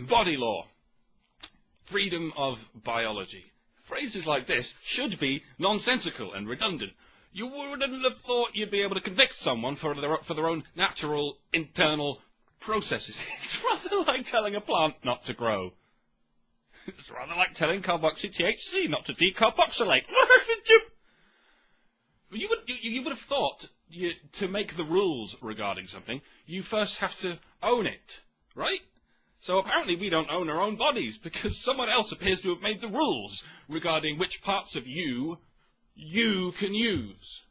Body law. Freedom of biology. Phrases like this should be nonsensical and redundant. You wouldn't have thought you'd be able to convict someone for their own natural internal processes. It's rather like telling a plant not to grow. It's rather like telling carboxy THC not to decarboxylate. You would have thought to make the rules regarding something, you first have to own it, right? So apparently we don't own our own bodies because someone else appears to have made the rules regarding which parts of you can use.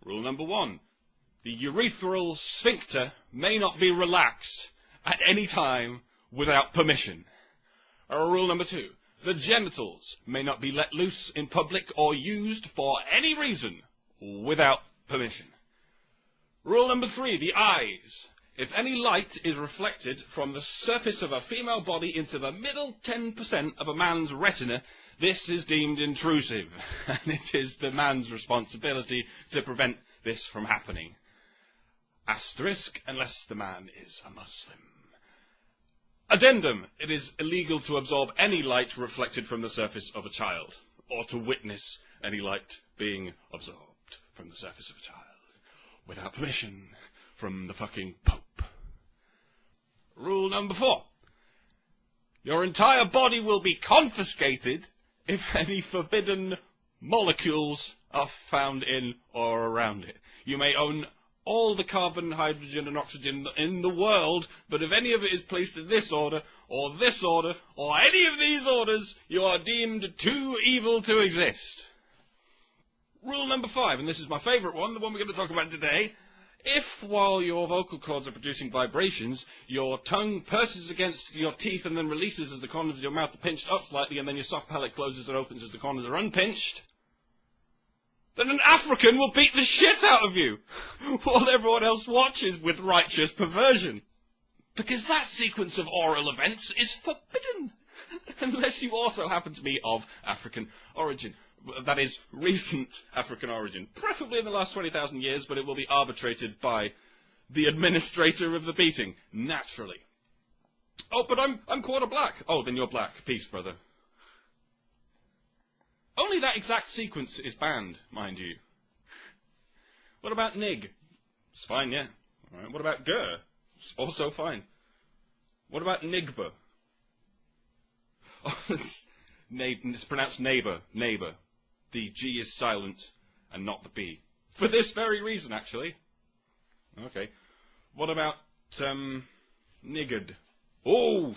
Rule number 1. The urethral sphincter may not be relaxed at any time without permission. Rule number 2. The genitals may not be let loose in public or used for any reason without permission. Rule number 3. The eyes. If any light is reflected from the surface of a female body into the middle 10% of a man's retina, this is deemed intrusive, and it is the man's responsibility to prevent this from happening. Asterisk, unless the man is a Muslim. Addendum. It is illegal to absorb any light reflected from the surface of a child, or to witness any light being absorbed from the surface of a child, without permission from the fucking Pope. Rule number 4. Your entire body will be confiscated if any forbidden molecules are found in or around it. You may own all the carbon, hydrogen and oxygen in the world, but if any of it is placed in this order, or any of these orders, you are deemed too evil to exist. Rule number 5, and this is my favourite one, the one we're going to talk about today. If, while your vocal cords are producing vibrations, your tongue purses against your teeth and then releases as the corners of your mouth are pinched up slightly, and then your soft palate closes and opens as the corners are unpinched, then an African will beat the shit out of you, while everyone else watches with righteous perversion. Because that sequence of oral events is forbidden, unless you also happen to be of African origin. That is, recent African origin. Preferably in the last 20,000 years, but it will be arbitrated by the administrator of the beating, naturally. Oh, but I'm quarter black. Oh, then you're black. Peace, brother. Only that exact sequence is banned, mind you. What about nig? It's fine, yeah. All right. What about ger? It's also fine. What about nigba? Oh, it's pronounced neighbour. Neighbour. The G is silent and not the B. For this very reason, actually. Okay. What about, niggard? Oh,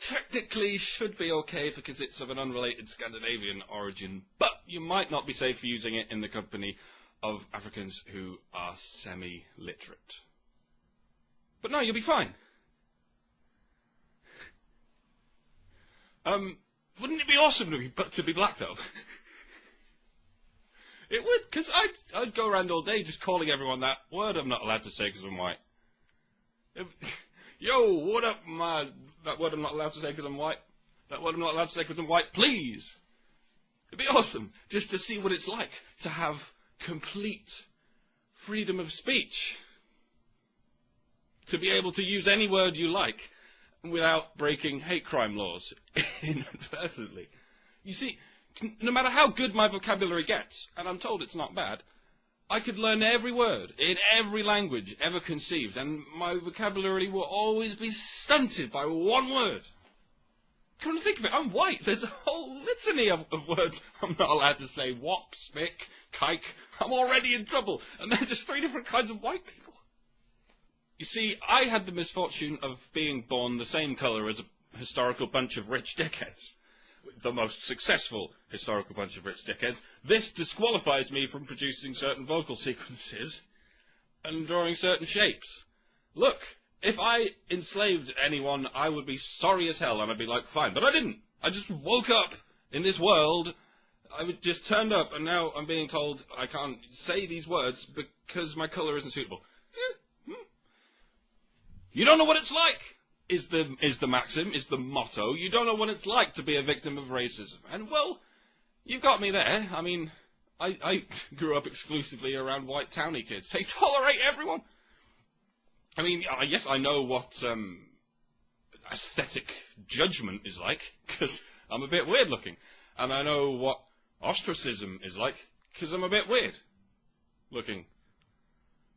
technically should be okay because it's of an unrelated Scandinavian origin, but you might not be safe for using it in the company of Africans who are semi-literate. But no, you'll be fine. Wouldn't it be awesome to be black, though? It would, because I'd go around all day just calling everyone that word I'm not allowed to say because I'm white. Yo, what up, that word I'm not allowed to say because I'm white. That word I'm not allowed to say because I'm white, please. It'd be awesome just to see what it's like to have complete freedom of speech. To be able to use any word you like without breaking hate crime laws inadvertently. You see, no matter how good my vocabulary gets, and I'm told it's not bad, I could learn every word in every language ever conceived, and my vocabulary will always be stunted by one word. Come to think of it, I'm white. There's a whole litany of words I'm not allowed to say. Wop, spick, kike. I'm already in trouble, and there's just 3 different kinds of white people. You see, I had the misfortune of being born the same colour as a historical bunch of rich dickheads. The most successful historical bunch of rich dickheads. This disqualifies me from producing certain vocal sequences and drawing certain shapes. Look, if I enslaved anyone, I would be sorry as hell, and I'd be like, fine. But I didn't. I just woke up in this world. I just turned up, and now I'm being told I can't say these words because my colour isn't suitable. You don't know what it's like, is the maxim, is the motto. You don't know what it's like to be a victim of racism. And, well, you've got me there. I mean, I grew up exclusively around white townie kids. They tolerate everyone. I mean, yes, I know what aesthetic judgment is like, because I'm a bit weird looking. And I know what ostracism is like, because I'm a bit weird looking.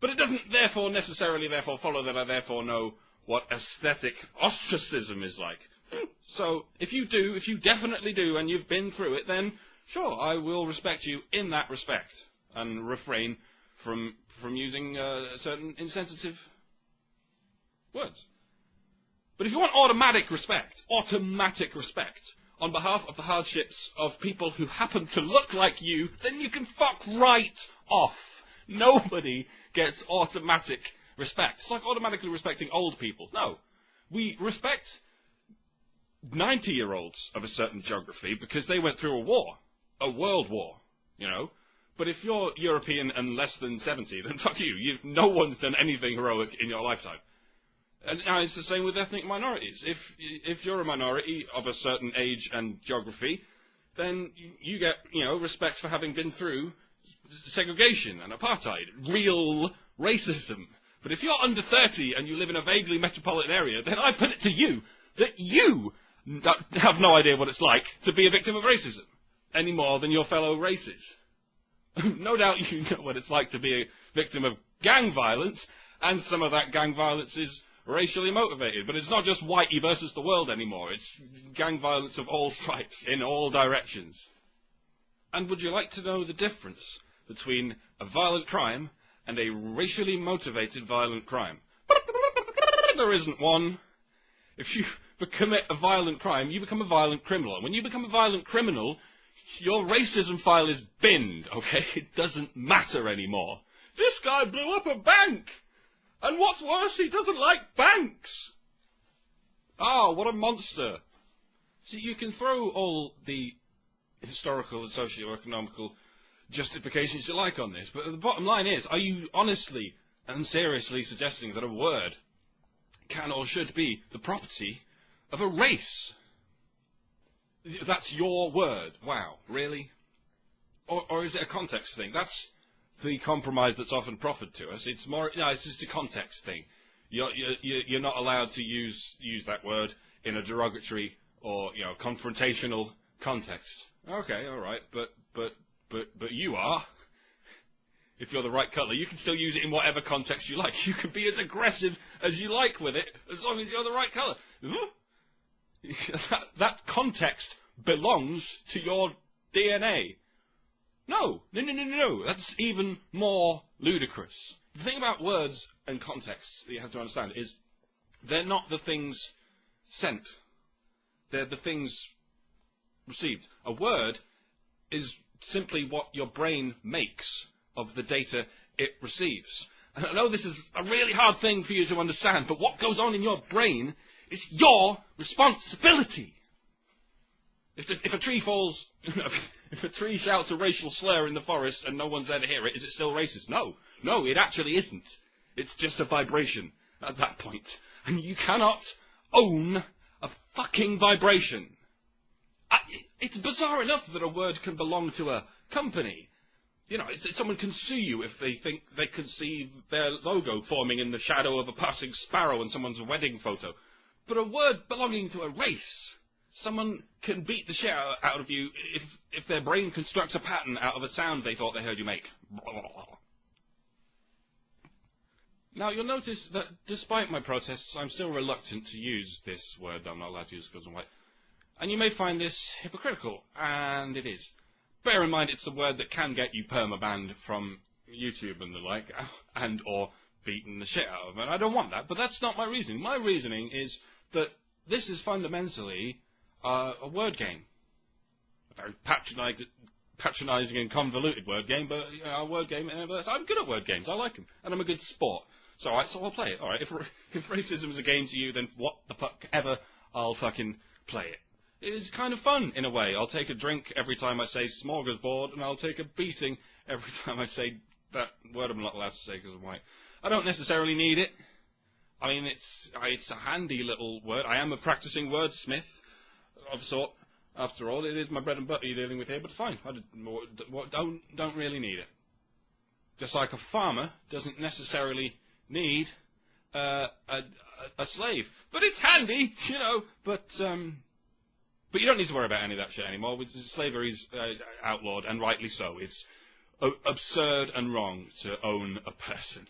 But it doesn't therefore necessarily follow that I therefore know what aesthetic ostracism is like. So if you definitely do, and you've been through it, then sure, I will respect you in that respect, and refrain from using certain insensitive words. But if you want automatic respect on behalf of the hardships of people who happen to look like you, then you can fuck right off. Nobody gets automatic respect. It's like automatically respecting old people. No. We respect 90-year-olds of a certain geography because they went through a war. A world war, you know. But if you're European and less than 70, then fuck you. No one's done anything heroic in your lifetime. And now it's the same with ethnic minorities. If you're a minority of a certain age and geography, then you get, respect for having been through segregation and apartheid, real racism. But if you're under 30 and you live in a vaguely metropolitan area, then I put it to you that you have no idea what it's like to be a victim of racism, any more than your fellow races. No doubt you know what it's like to be a victim of gang violence, and some of that gang violence is racially motivated. But it's not just whitey versus the world anymore. It's gang violence of all stripes, in all directions. And would you like to know the difference between a violent crime and a racially motivated violent crime? There isn't one. If you commit a violent crime, you become a violent criminal. And when you become a violent criminal, your racism file is binned, okay? It doesn't matter anymore. This guy blew up a bank! And what's worse, he doesn't like banks! Oh, what a monster. See, you can throw all the historical and socio-economical justifications you like on this, but the bottom line is, are you honestly and seriously suggesting that a word can or should be the property of a race? That's your word. Wow, really? Or is it a context thing? That's the compromise that's often proffered to us. It's more, it's just a context thing. You're not allowed to use that word in a derogatory or confrontational context. Okay, all right, but you are. If you're the right colour, you can still use it in whatever context you like. You can be as aggressive as you like with it, as long as you're the right colour. That context belongs to your DNA. No. That's even more ludicrous. The thing about words and contexts that you have to understand is they're not the things sent. They're the things received. A word is simply what your brain makes of the data it receives. And I know this is a really hard thing for you to understand, but what goes on in your brain is your responsibility. If a tree falls, if a tree shouts a racial slur in the forest and no one's there to hear it, is it still racist? No, it actually isn't. It's just a vibration at that point. And you cannot own a fucking vibration. It's bizarre enough that a word can belong to a company. Someone can sue you if they think they can see their logo forming in the shadow of a passing sparrow in someone's wedding photo. But a word belonging to a race, someone can beat the shit out of you if their brain constructs a pattern out of a sound they thought they heard you make. Now, you'll notice that despite my protests, I'm still reluctant to use this word that I'm not allowed to use because I'm white. And you may find this hypocritical, and it is. Bear in mind, it's a word that can get you perma-banned from YouTube and the like, and or beaten the shit out of. And I don't want that, but that's not my reasoning. My reasoning is that this is fundamentally a word game. A very patronising and convoluted word game, but a word game. I'm good at word games. I like them, and I'm a good sport. So I'll play it. All right. If racism is a game to you, then what the fuck ever, I'll fucking play it. It's kind of fun in a way. I'll take a drink every time I say smorgasbord, and I'll take a beating every time I say that word I'm not allowed to say because I'm white. I don't necessarily need it. I mean, it's a handy little word. I am a practicing wordsmith of sort. After all, it is my bread and butter you're dealing with here, but fine. I don't really need it. Just like a farmer doesn't necessarily need a slave. But it's handy, you know. But you don't need to worry about any of that shit anymore. Slavery's outlawed, and rightly so. It's absurd and wrong to own a person.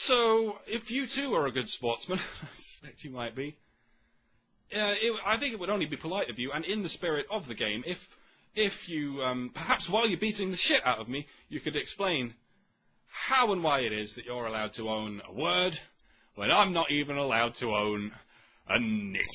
So, if you too are a good sportsman, I suspect you might be, I think it would only be polite of you, and in the spirit of the game, if you, perhaps while you're beating the shit out of me, you could explain how and why it is that you're allowed to own a word when I'm not even allowed to own a nick.